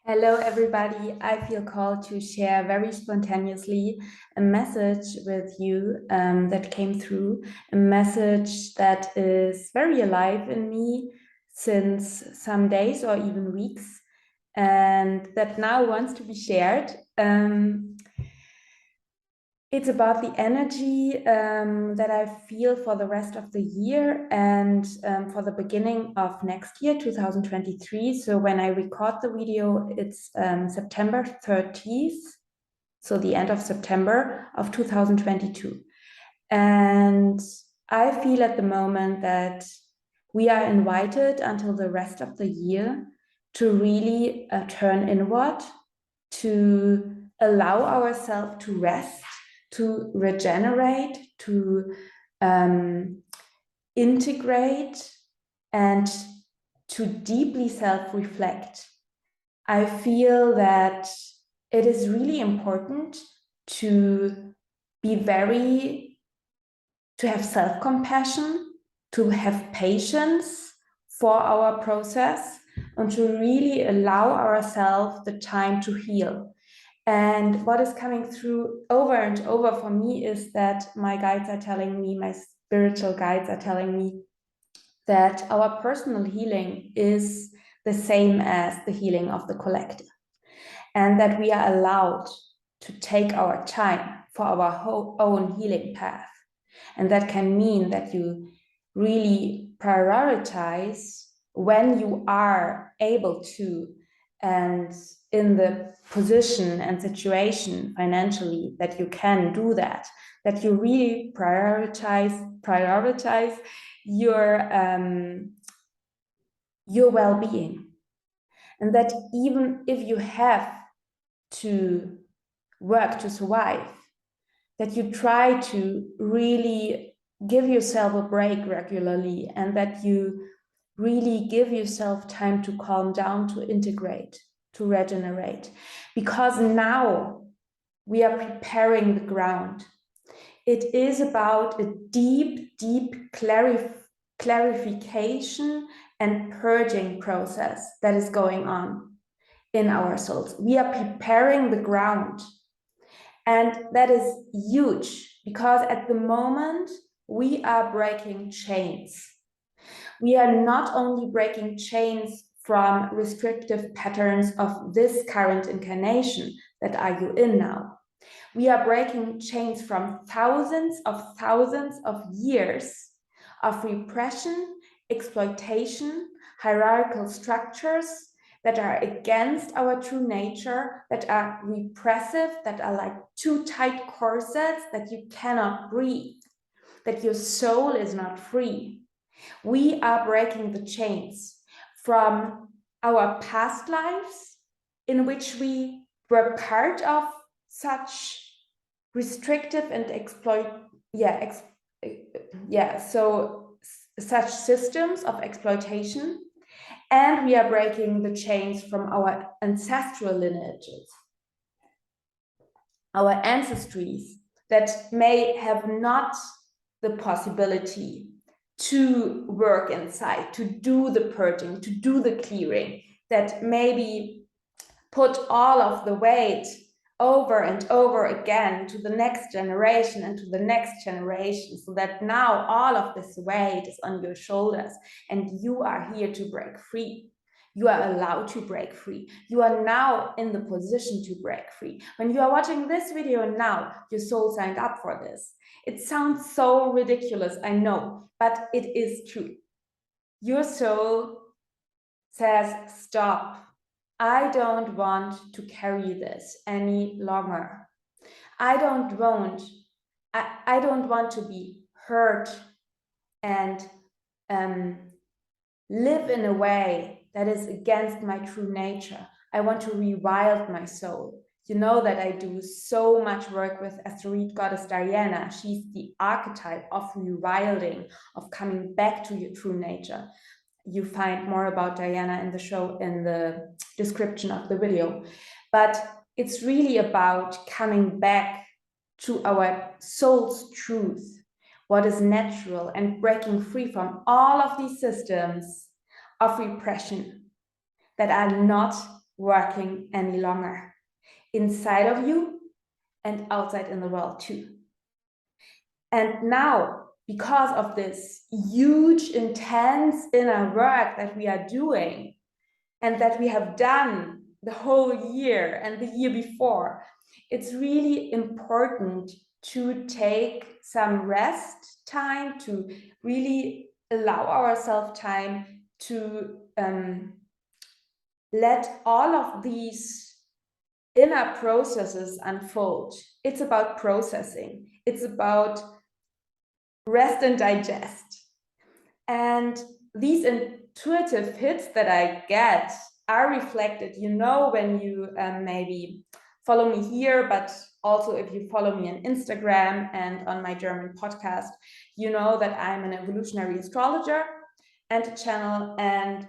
Hello, everybody. I feel called to share very spontaneously a message with you that came through, a message that is very alive in me since some days or even weeks, and that now wants to be shared. It's about the energy that I feel for the rest of the year and for the beginning of next year, 2023. So when I record the video, it's September 30th, so the end of September of 2022. And I feel at the moment that we are invited until the rest of the year to really turn inward, to allow ourselves to rest, to regenerate, to integrate, and to deeply self-reflect. I feel that it is really important to have self-compassion, to have patience for our process, and to really allow ourselves the time to heal. And what is coming through over and over for me is that my guides are telling me, my spiritual guides are telling me that our personal healing is the same as the healing of the collective, and that we are allowed to take our time for our own healing path. And that can mean that you really prioritize when you are able to, and in the position and situation financially that you can do that you really prioritize your well-being, and that even if you have to work to survive, that you try to really give yourself a break regularly, and that you really give yourself time to calm down, to integrate, to regenerate, because now we are preparing the ground. It is about a deep clarification and purging process that is going on in our souls. We are preparing the ground, and that is huge, because at the moment we are breaking chains. We are not only breaking chains from restrictive patterns of this current incarnation that are you in now. We are breaking chains from thousands of years of repression, exploitation, hierarchical structures that are against our true nature, that are repressive, that are like too tight corsets, that you cannot breathe, that your soul is not free. We are breaking the chains from our past lives in which we were part of such restrictive and such systems of exploitation, and we are breaking the chains from our ancestral lineages, our ancestries that may have not the possibility to work inside, to do the purging, to do the clearing, that maybe put all of the weight over and over again to the next generation and to the next generation, so that now all of this weight is on your shoulders, and you are here to break free. You are allowed to break free. You are now in the position to break free. When you are watching this video now, your soul signed up for this. It sounds so ridiculous, I know, but it is true. Your soul says, stop. I don't want to carry this any longer. I don't want to be hurt and live in a way that is against my true nature. I want to rewild my soul. You know that I do so much work with Astrology goddess Diana. She's the archetype of rewilding, of coming back to your true nature. You find more about Diana in the show, in the description of the video. But it's really about coming back to our soul's truth, what is natural, and breaking free from all of these systems of repression that are not working any longer, inside of you and outside in the world too. And now, because of this huge, intense inner work that we are doing and that we have done the whole year and the year before, it's really important to take some rest time, to really allow ourselves time to let all of these inner processes unfold. It's about processing. It's about rest and digest. And these intuitive hits that I get are reflected, when you maybe follow me here, but also if you follow me on Instagram and on my German podcast, you know that I'm an evolutionary astrologer and a channel, and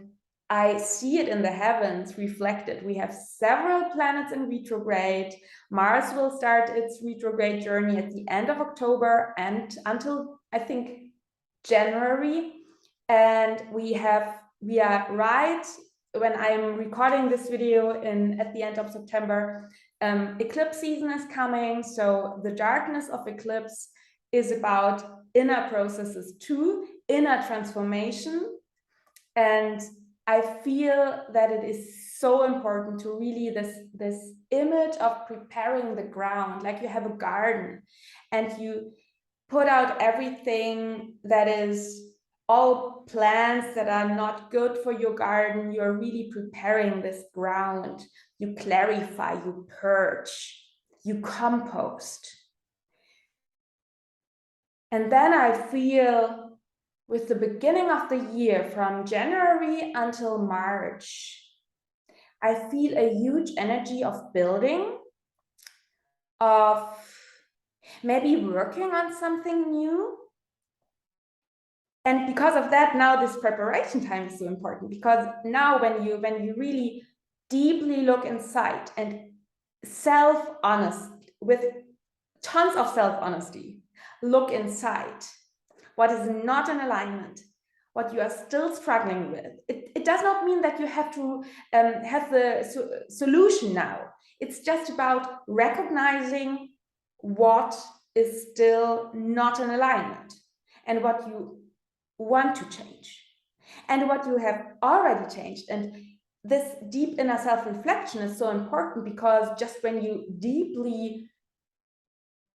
I see it in the heavens reflected. We have several planets in retrograde. Mars will start its retrograde journey at the end of October and until, I think, January. And we are right when I'm recording this video at the end of September. Eclipse season is coming. So the darkness of eclipse is about inner processes too, inner transformation. And I feel that it is so important to really this image of preparing the ground, like you have a garden and you put out everything that is all plants that are not good for your garden. You're really preparing this ground. You clarify, you purge, you compost. And then I feel with the beginning of the year, from January until March, I feel a huge energy of building, of maybe working on something new. And because of that, now this preparation time is so important, because now when you really deeply look inside and self-honest, with tons of self-honesty, look inside what is not in alignment, what you are still struggling with. It does not mean that you have to have the solution now. It's just about recognizing what is still not in alignment and what you want to change and what you have already changed. And this deep inner self-reflection is so important, because just when you deeply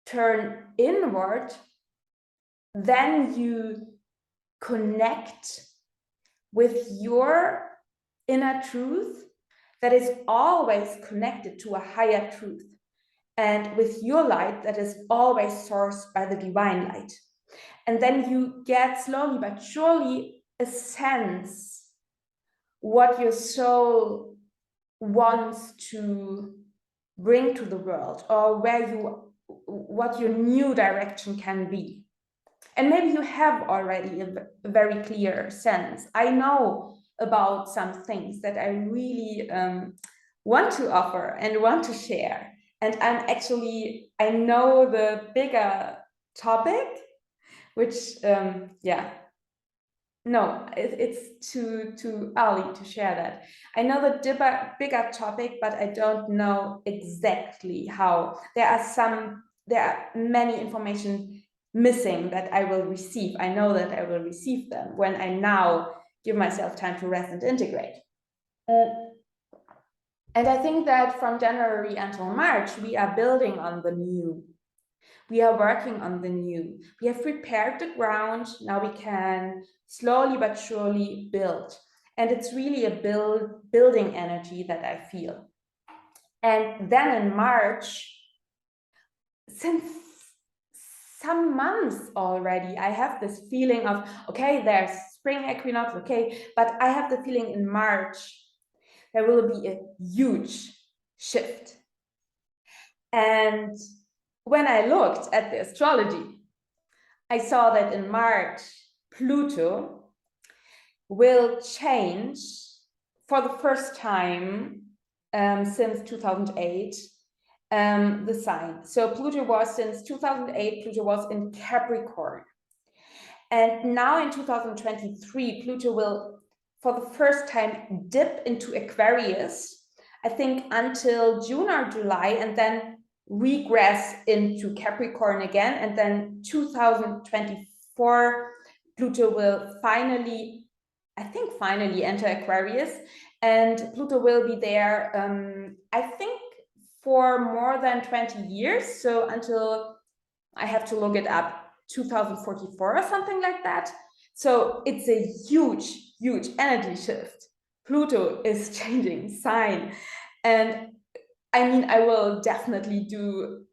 turn inward, then you connect with your inner truth that is always connected to a higher truth, and with your light that is always sourced by the divine light. And then you get slowly but surely a sense what your soul wants to bring to the world, or what your new direction can be. And maybe you have already a very clear sense. I know about some things that I really want to offer and want to share. And I know the bigger topic, which, it's too early to share that. I know the bigger topic, but I don't know exactly how. There are many information missing that I will receive. I know that I will receive them when I now give myself time to rest and integrate. And I think that from January until March, we are building on the new. We are working on the new. We have prepared the ground. Now we can slowly but surely build. And it's really a building energy that I feel. And then in March, since some months already, I have this feeling of, okay, there's spring equinox, okay, but I have the feeling in March, there will be a huge shift. And when I looked at the astrology, I saw that in March, Pluto will change for the first time since 2008, the sign. So Pluto was, since 2008, Pluto was in Capricorn. And now in 2023, Pluto will, for the first time, dip into Aquarius I think, until June or July, and then regress into Capricorn again. And then 2024, Pluto will finally, I think, finally enter Aquarius. And Pluto will be there, I think, for more than 20 years. So until, I have to look it up, 2044 or something like that. So it's a huge, huge energy shift. Pluto is changing sign. And I mean, I will definitely do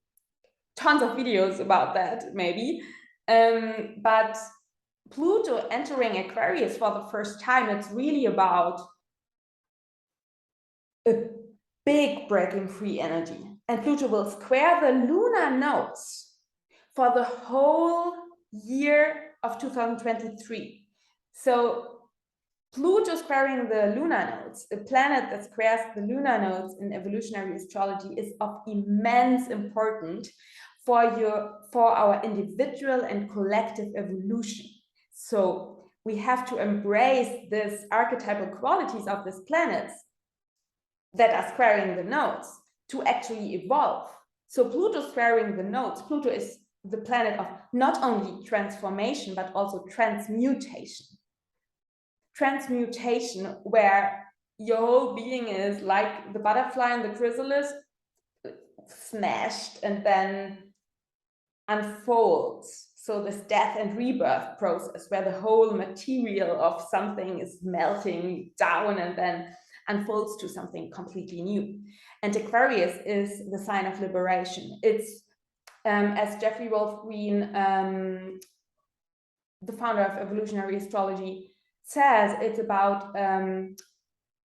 tons of videos about that, maybe. But Pluto entering Aquarius for the first time, it's really about a big breaking free energy. And Pluto will square the lunar nodes for the whole year of 2023. So Pluto squaring the lunar nodes, a planet that squares the lunar nodes in evolutionary astrology, is of immense importance for our individual and collective evolution. So we have to embrace these archetypal qualities of these planets that are squaring the nodes to actually evolve. So Pluto squaring the nodes, Pluto is the planet of not only transformation, but also transmutation. Transmutation, where your whole being is like the butterfly and the chrysalis, smashed and then unfolds. So this death and rebirth process, where the whole material of something is melting down and then unfolds to something completely new. And Aquarius is the sign of liberation. It's, as Jeffrey Wolf Green, the founder of evolutionary astrology, says, it's about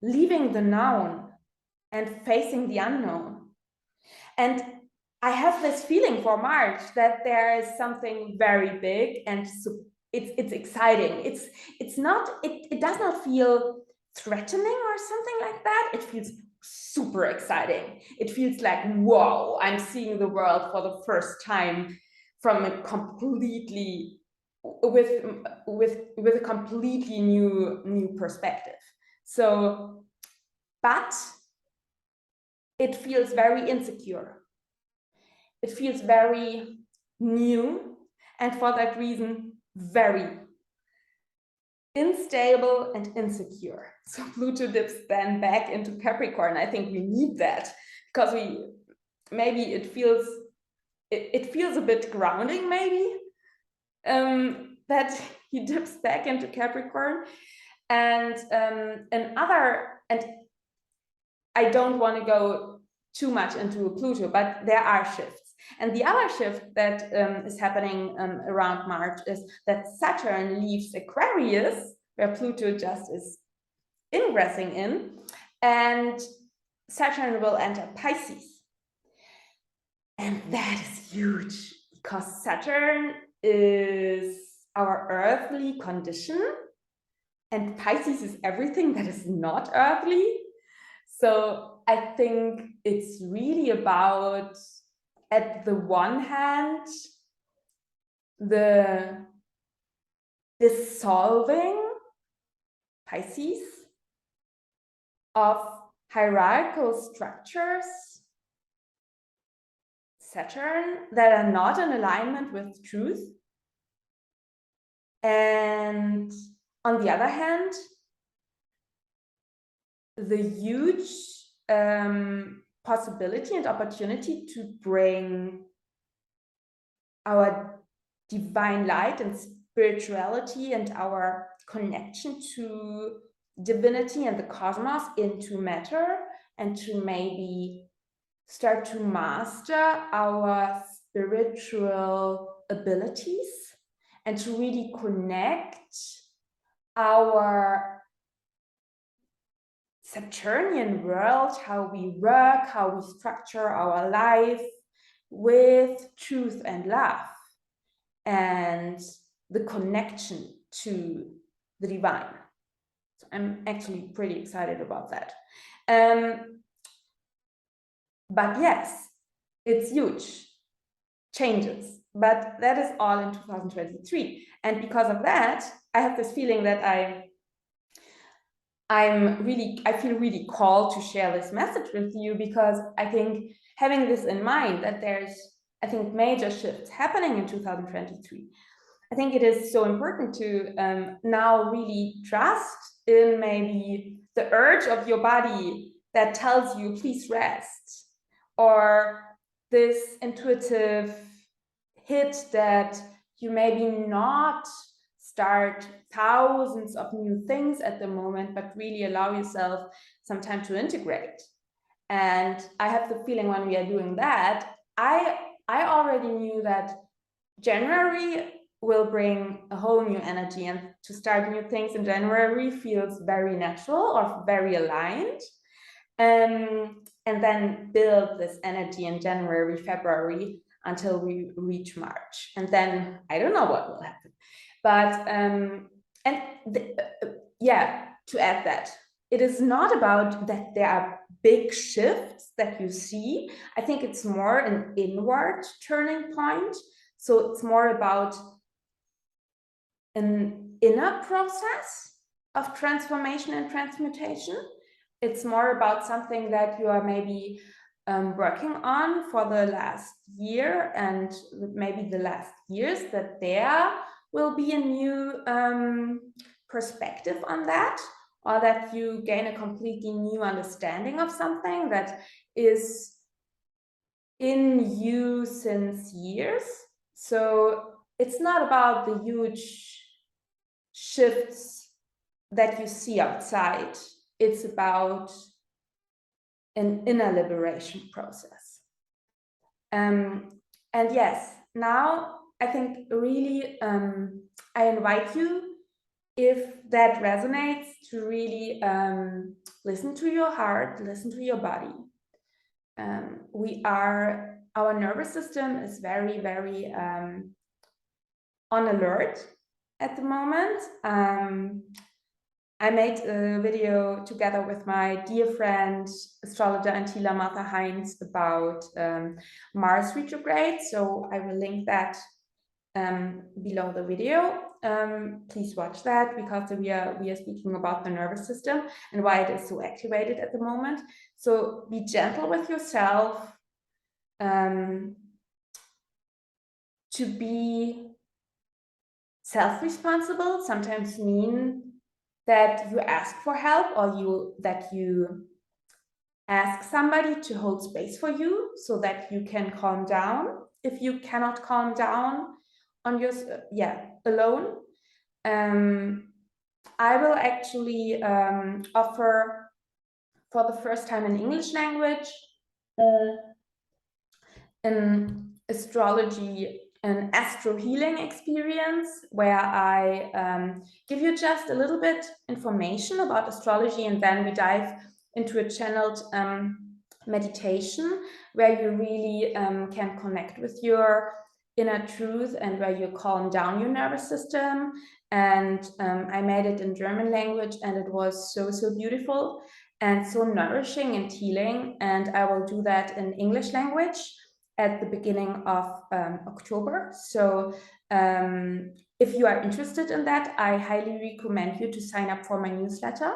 leaving the known and facing the unknown. And I have this feeling for March that there is something very big, and it's exciting. It does not feel threatening or something like that. It feels super exciting. It feels like, whoa, I'm seeing the world for the first time from a completely with a completely new perspective. So, but it feels very insecure. It feels very new, and for that reason, very unstable and insecure. So Pluto dips then back into Capricorn. I think we need that, because it feels a bit grounding, maybe, that he dips back into Capricorn. And I don't want to go too much into Pluto, but there are shifts. And the other shift that is happening around March is that Saturn leaves Aquarius, where Pluto just is ingressing in, and Saturn will enter Pisces. And that is huge, because Saturn is our earthly condition, and Pisces is everything that is not earthly. So I think it's really about, at the one hand, the dissolving, Pisces, of hierarchical structures, Saturn, that are not in alignment with truth. And on the other hand, the huge possibility and opportunity to bring our divine light and spirituality and our connection to divinity and the cosmos into matter, and to maybe start to master our spiritual abilities, and to really connect our Saturnian world, how we work, how we structure our life, with truth and love, and the connection to the divine. So I'm actually pretty excited about that. But yes, it's huge changes, but that is all in 2023. And because of that, I have this feeling that I feel really called to share this message with you, because I think having this in mind, that there's, I think, major shifts happening in 2023. I think it is so important to now really trust in maybe the urge of your body that tells you, please rest, or this intuitive hit that you maybe not start thousands of new things at the moment, but really allow yourself some time to integrate. And I have the feeling when we are doing that, I already knew that January will bring a whole new energy, and to start new things in January feels very natural or very aligned. And then build this energy in January, February, until we reach March. And then I don't know what will happen. But yeah, to add that, it is not about that there are big shifts that you see. I think it's more an inward turning point. So it's more about an inner process of transformation and transmutation. It's more about something that you are maybe working on for the last year and maybe the last years, that there will be a new perspective on that, or that you gain a completely new understanding of something that is in you since years. So it's not about the huge shifts that you see outside. It's about an inner liberation process. And yes, now I think really I invite you, if that resonates, to really listen to your heart, listen to your body. Our nervous system is very, very on alert at the moment. I made a video together with my dear friend, astrologer and healer Martha Heinz, about Mars retrograde. So I will link that below the video. Please watch that, because we are speaking about the nervous system and why it is so activated at the moment. So be gentle with yourself. To be self-responsible sometimes mean that you ask for help, or that you ask somebody to hold space for you, so that you can calm down if you cannot calm down on your alone. I will actually offer, for the first time in English language, an astrology, an astro healing experience, where I give you just a little bit information about astrology, and then we dive into a channeled meditation, where you really can connect with your inner truth, and where you calm down your nervous system. And I made it in German language, and it was so beautiful and so nourishing and healing. And I will do that in English language at the beginning of October. So if you are interested in that, I highly recommend you to sign up for my newsletter.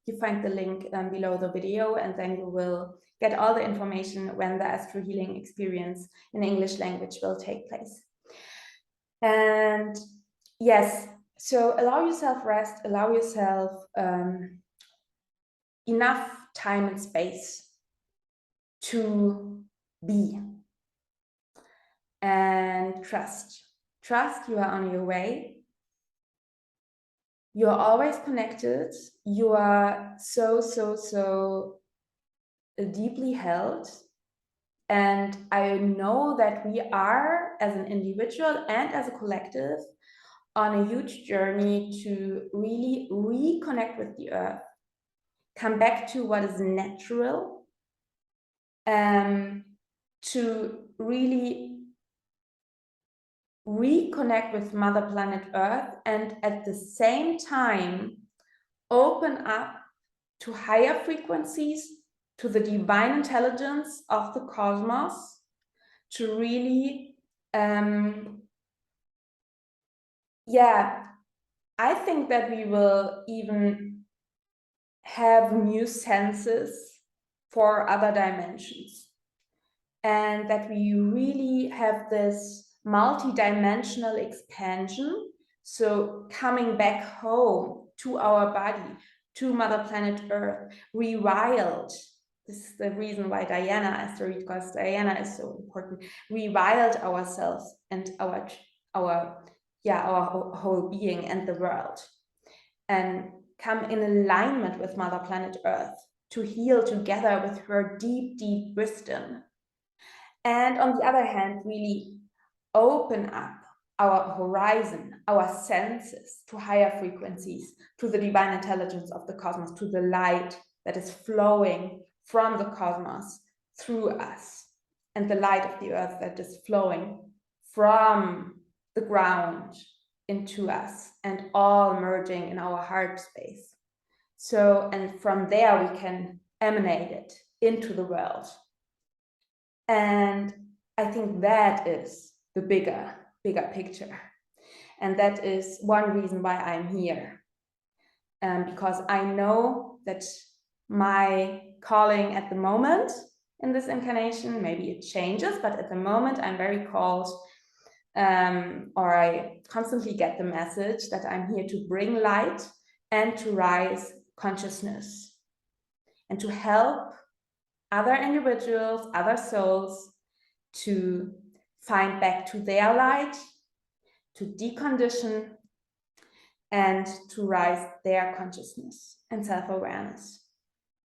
You find the link below the video, and then you will get all the information when the astro healing experience in English language will take place. And yes, so allow yourself rest, allow yourself enough time and space to be. And trust you are on your way. You are always connected. You are so deeply held. And I know that we are, as an individual and as a collective, on a huge journey to really reconnect with the earth, come back to what is natural, to really reconnect with Mother Planet Earth, and at the same time open up to higher frequencies, to the divine intelligence of the cosmos, to really I think that we will even have new senses for other dimensions, and that we really have this multidimensional expansion. So coming back home to our body, to Mother Planet Earth, rewild. This is the reason why Diana, asteroid because Diana is so important. Rewild ourselves and our whole being and the world, and come in alignment with Mother Planet Earth to heal together with her deep, deep wisdom. And on the other hand, really open up our horizon, our senses to higher frequencies, to the divine intelligence of the cosmos, to the light that is flowing from the cosmos through us, and the light of the earth that is flowing from the ground into us, and all merging in our heart space. So, and from there we can emanate it into the world. And I think that is the bigger picture. And that is one reason why I'm here. Because I know that my calling at the moment in this incarnation, maybe it changes, but at the moment I'm very called, or I constantly get the message that I'm here to bring light and to rise consciousness and to help other individuals, other souls to find back to their light, to decondition, and to rise their consciousness and self-awareness,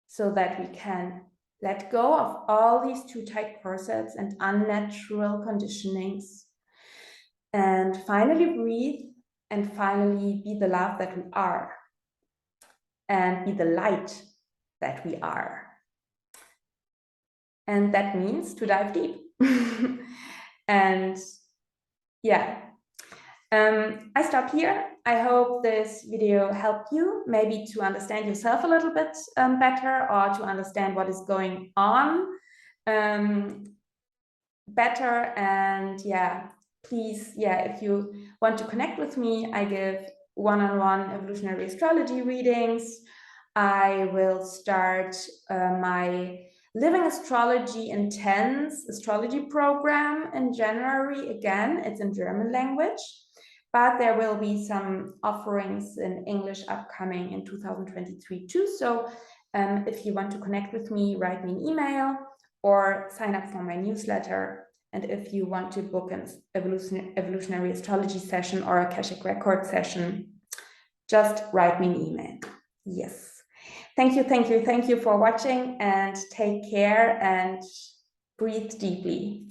so that we can let go of all these too tight corsets and unnatural conditionings, and finally breathe, and finally be the love that we are, and be the light that we are. And that means to dive deep. And yeah, I stop here. I hope this video helped you maybe to understand yourself a little bit better, or to understand what is going on better. And yeah, please, if you want to connect with me, I give one-on-one evolutionary astrology readings. I will start my Living Astrology Intense astrology program in January again. It's in German language, but there will be some offerings in English upcoming in 2023 too. So if you want to connect with me, write me an email or sign up for my newsletter. And if you want to book an evolutionary astrology session or Akashic record session, just write me an email. Yes. Thank you for watching, and take care and breathe deeply.